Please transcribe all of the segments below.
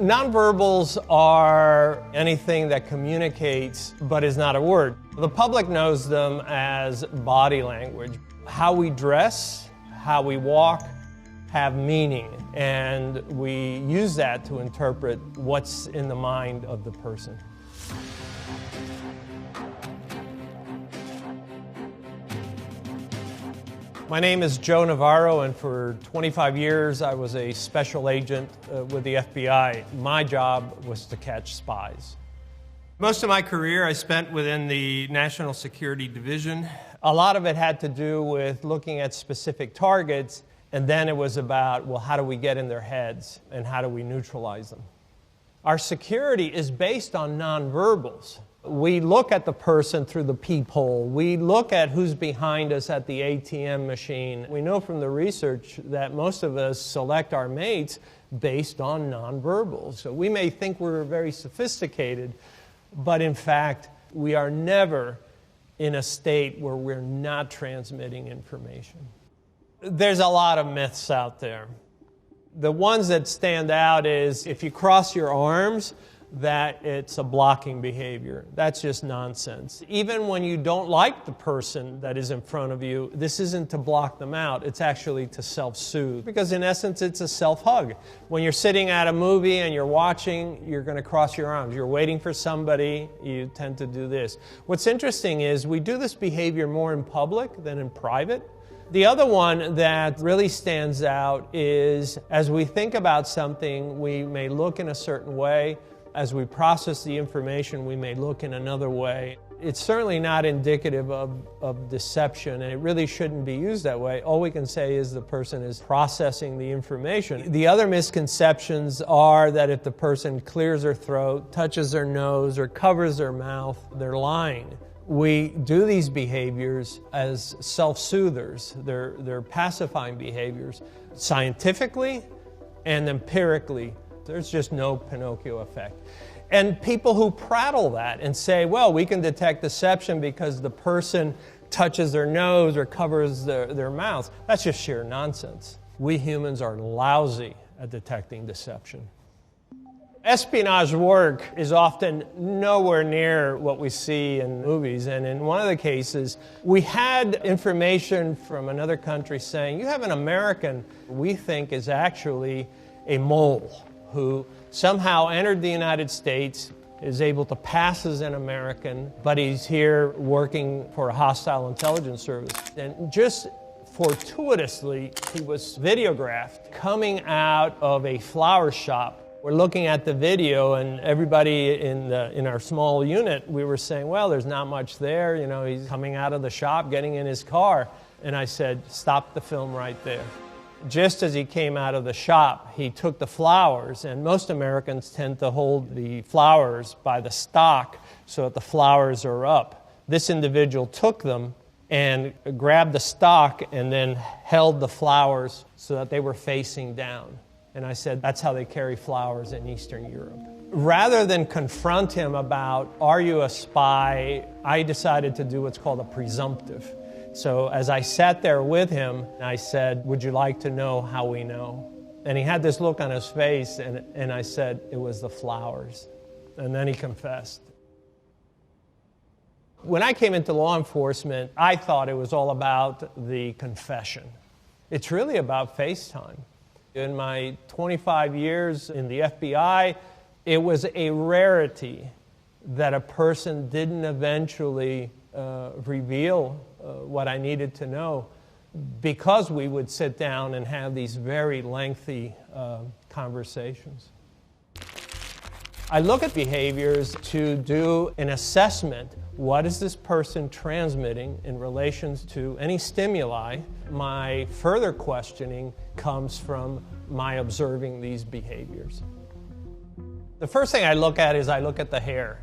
Nonverbals are anything that communicates but is not a word. The public knows them as body language. How we dress, how we walk, have meaning, and we use that to interpret what's in the mind of the person. My name is Joe Navarro, and for 25 years I was a special agent with the FBI. My job was to catch spies. Most of my career I spent within the National Security Division. A lot of it had to do with looking at specific targets, and then it was about, well, how do we get in their heads and how do we neutralize them? Our security is based on nonverbals. We look at the person through the peephole. We look at who's behind us at the ATM machine. We know from the research that most of us select our mates based on nonverbals. So we may think we're very sophisticated, but in fact, we are never in a state where we're not transmitting information. There's a lot of myths out there. The ones that stand out is if you cross your arms, that it's a blocking behavior. That's just nonsense. Even when you don't like the person that is in front of you, this isn't to block them out. It's actually to self-soothe. Because in essence, it's a self-hug. When you're sitting at a movie and you're watching, you're going to cross your arms. You're waiting for somebody, you tend to do this. What's interesting is we do this behavior more in public than in private. The other one that really stands out is as we think about something, we may look in a certain way. As we process the information, we may look in another way. It's certainly not indicative of deception, and it really shouldn't be used that way. All we can say is the person is processing the information. The other misconceptions are that if the person clears their throat, touches their nose, or covers their mouth, they're lying. We do these behaviors as self-soothers. They're pacifying behaviors scientifically and empirically. There's just no Pinocchio effect. And people who prattle that and say, well, we can detect deception because the person touches their nose or covers their mouth, that's just sheer nonsense. We humans are lousy at detecting deception. Espionage work is often nowhere near what we see in movies. And in one of the cases, we had information from another country saying, you have an American we think is actually a mole who somehow entered the United States, is able to pass as an American, but he's here working for a hostile intelligence service. And just fortuitously, he was videographed coming out of a flower shop. We're looking at the video, and everybody in our small unit, we were saying, well, there's not much there. You know, he's coming out of the shop, getting in his car. And I said, stop the film right there. Just as he came out of the shop, he took the flowers, and most Americans tend to hold the flowers by the stalk so that the flowers are up. This individual took them and grabbed the stalk and then held the flowers so that they were facing down. And I said, that's how they carry flowers in Eastern Europe. Rather than confront him about, are you a spy, I decided to do what's called a presumptive. So as I sat there with him, I said, would you like to know how we know? And he had this look on his face, and I said, it was the flowers. And then he confessed. When I came into law enforcement, I thought it was all about the confession. It's really about FaceTime. In my 25 years in the FBI, it was a rarity that a person didn't eventually reveal what I needed to know, because we would sit down and have these very lengthy conversations. I look at behaviors to do an assessment. What is this person transmitting in relation to any stimuli? My further questioning comes from my observing these behaviors. The first thing I look at is I look at the hair.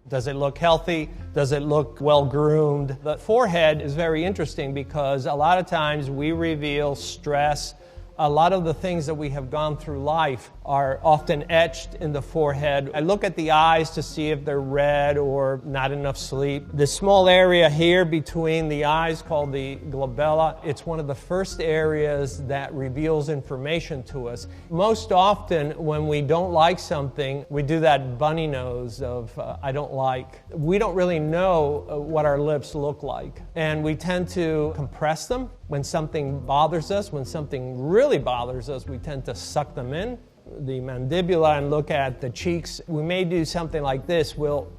Does it look healthy? Does it look well-groomed? The forehead is very interesting because a lot of times we reveal stress. A lot of the things that we have gone through life are often etched in the forehead. I look at the eyes to see if they're red or not enough sleep. This small area here between the eyes called the glabella, it's one of the first areas that reveals information to us. Most often when we don't like something, we do that bunny nose of I don't like. We don't really know what our lips look like, and we tend to compress them. When something bothers us, when something really bothers us, we tend to suck them in. The mandibula, and look at the cheeks. We may do something like this. We'll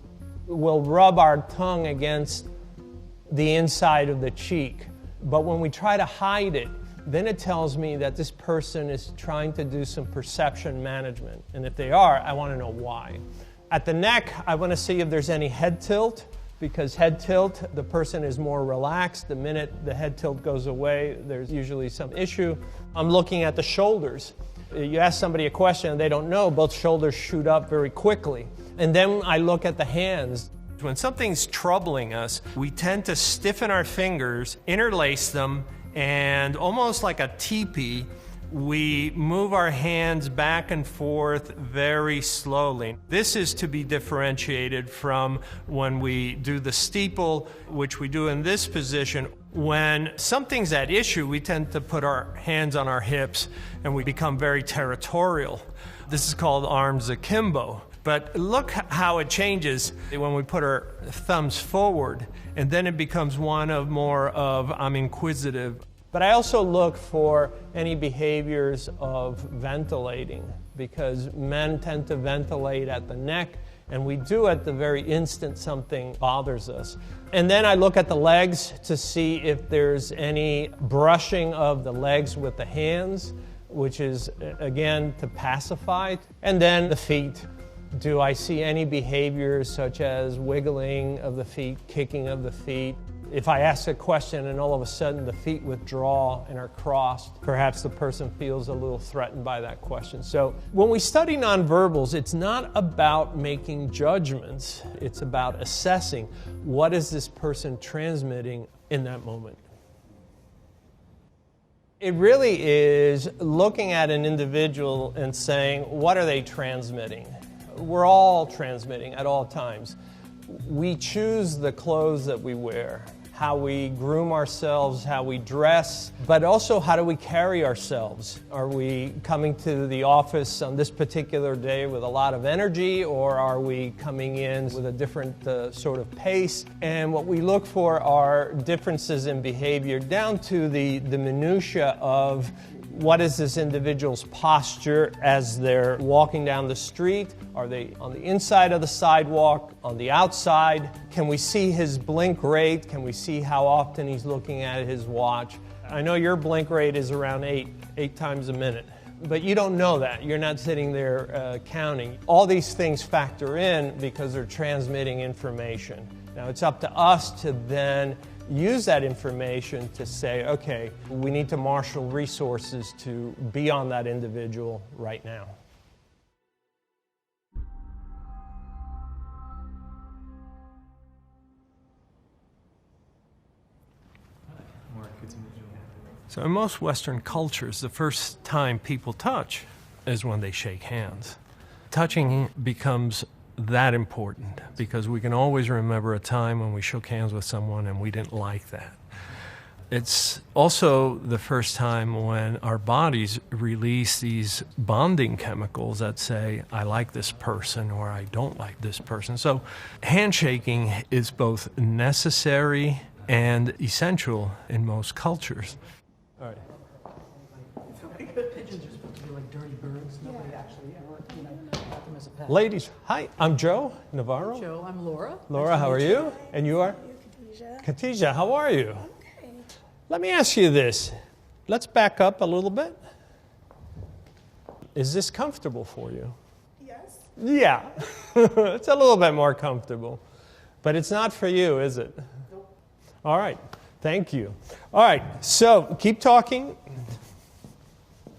rub our tongue against the inside of the cheek. But when we try to hide it, then it tells me that this person is trying to do some perception management. And if they are, I want to know why. At the neck, I want to see if there's any head tilt, because head tilt, the person is more relaxed. The minute the head tilt goes away, there's usually some issue. I'm looking at the shoulders. You ask somebody a question and they don't know, both shoulders shoot up very quickly. And then I look at the hands. When something's troubling us, we tend to stiffen our fingers, interlace them, and almost like a teepee, we move our hands back and forth very slowly. This is to be differentiated from when we do the steeple, which we do in this position. When something's at issue, we tend to put our hands on our hips and we become very territorial. This is called arms akimbo. But look how it changes when we put our thumbs forward, and then it becomes one of more of I'm inquisitive. But I also look for any behaviors of ventilating, because men tend to ventilate at the neck, and we do at the very instant something bothers us. And then I look at the legs to see if there's any brushing of the legs with the hands, which is, again, to pacify. And then the feet. Do I see any behaviors such as wiggling of the feet, kicking of the feet? If I ask a question and all of a sudden the feet withdraw and are crossed, perhaps the person feels a little threatened by that question. So when we study nonverbals, it's not about making judgments. It's about assessing what is this person transmitting in that moment. It really is looking at an individual and saying, what are they transmitting? We're all transmitting at all times. We choose the clothes that we wear, how we groom ourselves, how we dress, but also how do we carry ourselves? Are we coming to the office on this particular day with a lot of energy, or are we coming in with a different sort of pace? And what we look for are differences in behavior down to the minutia of what is this individual's posture as they're walking down the street? Are they on the inside of the sidewalk, on the outside? Can we see his blink rate? Can we see how often he's looking at his watch? I know your blink rate is around eight times a minute, but you don't know that. You're not sitting there counting. All these things factor in because they're transmitting information. Now it's up to us to then use that information to say, okay, we need to marshal resources to be on that individual right now. So in most Western cultures, the first time people touch is when they shake hands. Touching becomes that important because we can always remember a time when we shook hands with someone and we didn't like that. It's also the first time when our bodies release these bonding chemicals that say, I like this person or I don't like this person. So handshaking is both necessary and essential in most cultures. All right. Pigeons are supposed to be like dirty birds. Nobody actually ever, got them as a pet. Ladies, hi, I'm Joe Navarro. Joe, I'm Laura. Laura, how are you? And you are? Khadijah. Khadijah, how are you? Okay. Let me ask you this. Let's back up a little bit. Is this comfortable for you? Yes. Yeah. It's a little bit more comfortable. But it's not for you, is it? Nope. All right. Thank you. All right. So keep talking.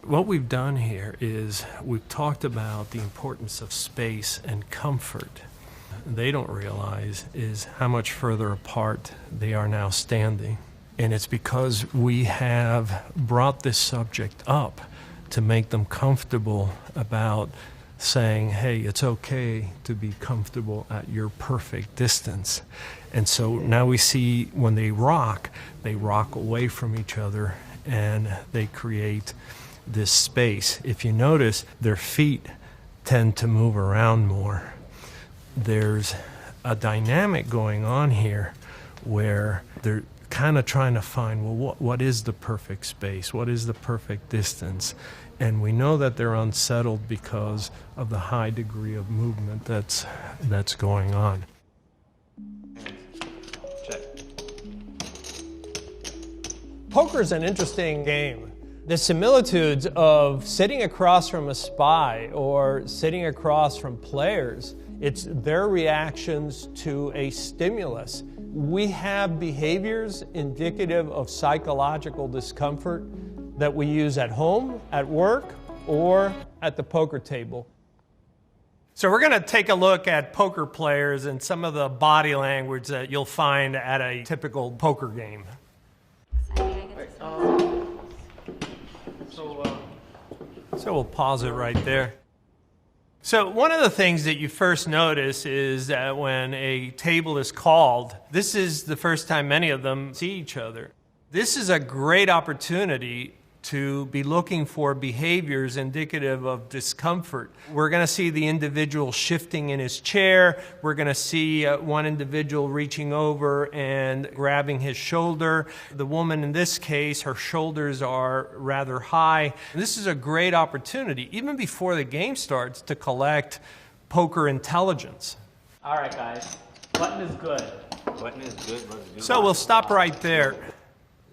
What we've done here is we've talked about the importance of space and comfort. They don't realize is how much further apart they are now standing. And it's because we have brought this subject up to make them comfortable about saying, hey, it's okay to be comfortable at your perfect distance. And so now we see when they rock away from each other and they create this space. If you notice, their feet tend to move around more. There's a dynamic going on here where they're kind of trying to find, well, what is the perfect space? What is the perfect distance? And we know that they're unsettled because of the high degree of movement that's going on. Check. Poker is an interesting game. The similitudes of sitting across from a spy or sitting across from players, it's their reactions to a stimulus. We have behaviors indicative of psychological discomfort that we use at home, at work, or at the poker table. So we're going to take a look at poker players and some of the body language that you'll find at a typical poker game. So we'll pause it right there. So one of the things that you first notice is that when a table is called, this is the first time many of them see each other. This is a great opportunity to be looking for behaviors indicative of discomfort. We're going to see the individual shifting in his chair. We're going to see one individual reaching over and grabbing his shoulder. The woman in this case, her shoulders are rather high. And this is a great opportunity, even before the game starts, to collect poker intelligence. All right, guys. Button is good. Button is good. So we'll stop right there.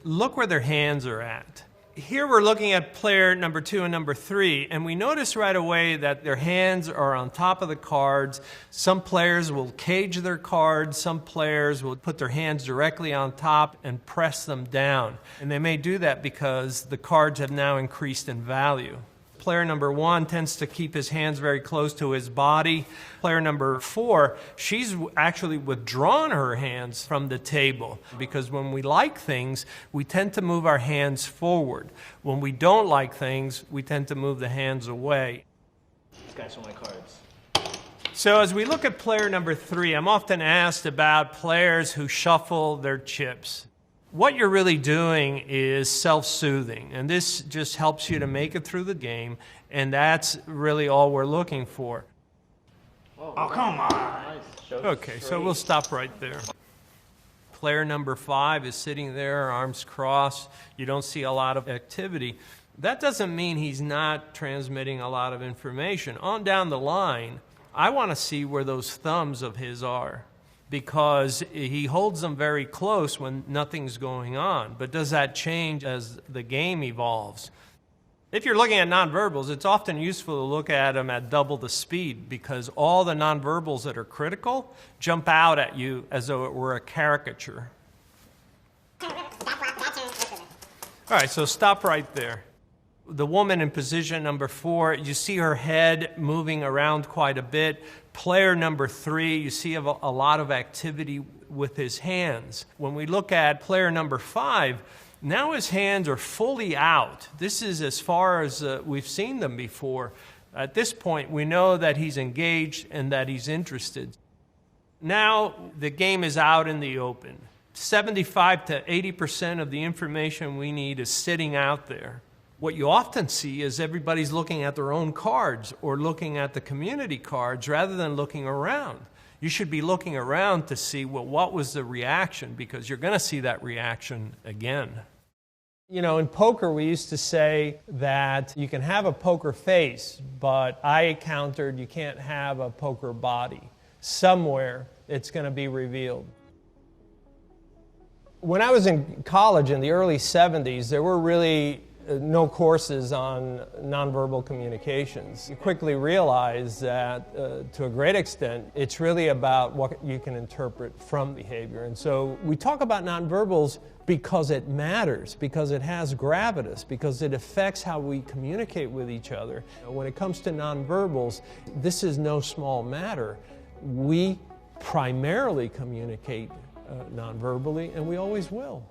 Look where their hands are at. Here we're looking at player number 2 and number 3, and we notice right away that their hands are on top of the cards. Some players will cage their cards. Some players will put their hands directly on top and press them down. And they may do that because the cards have now increased in value. Player number 1 tends to keep his hands very close to his body. Player number 4, she's actually withdrawn her hands from the table because when we like things, we tend to move our hands forward. When we don't like things, we tend to move the hands away. These guys are my cards. So as we look at player number 3, I'm often asked about players who shuffle their chips. What you're really doing is self-soothing, and this just helps you to make it through the game, and that's really all we're looking for. Oh, come on. Okay, so we'll stop right there. Player number 5 is sitting there, arms crossed. You don't see a lot of activity. That doesn't mean he's not transmitting a lot of information. On down the line, I want to see where those thumbs of his are, because he holds them very close when nothing's going on. But does that change as the game evolves? If you're looking at nonverbals, it's often useful to look at them at double the speed because all the nonverbals that are critical jump out at you as though it were a caricature. All right, so stop right there. The woman in position number 4, you see her head moving around quite a bit. Player number 3, you see a lot of activity with his hands. When we look at player number 5, now his hands are fully out. This is as far as we've seen them before. At this point, we know that he's engaged and that he's interested. Now the game is out in the open. 75 to 80% of the information we need is sitting out there. What you often see is everybody's looking at their own cards or looking at the community cards rather than looking around. You should be looking around to see, well, what was the reaction, because you're going to see that reaction again. You know, in poker, we used to say that you can have a poker face, but I countered you can't have a poker body. Somewhere it's going to be revealed. When I was in college in the early 70s, there were really no courses on nonverbal communications. You quickly realize that to a great extent, it's really about what you can interpret from behavior. And so we talk about nonverbals because it matters, because it has gravitas, because it affects how we communicate with each other. When it comes to nonverbals, this is no small matter. We primarily communicate nonverbally, and we always will.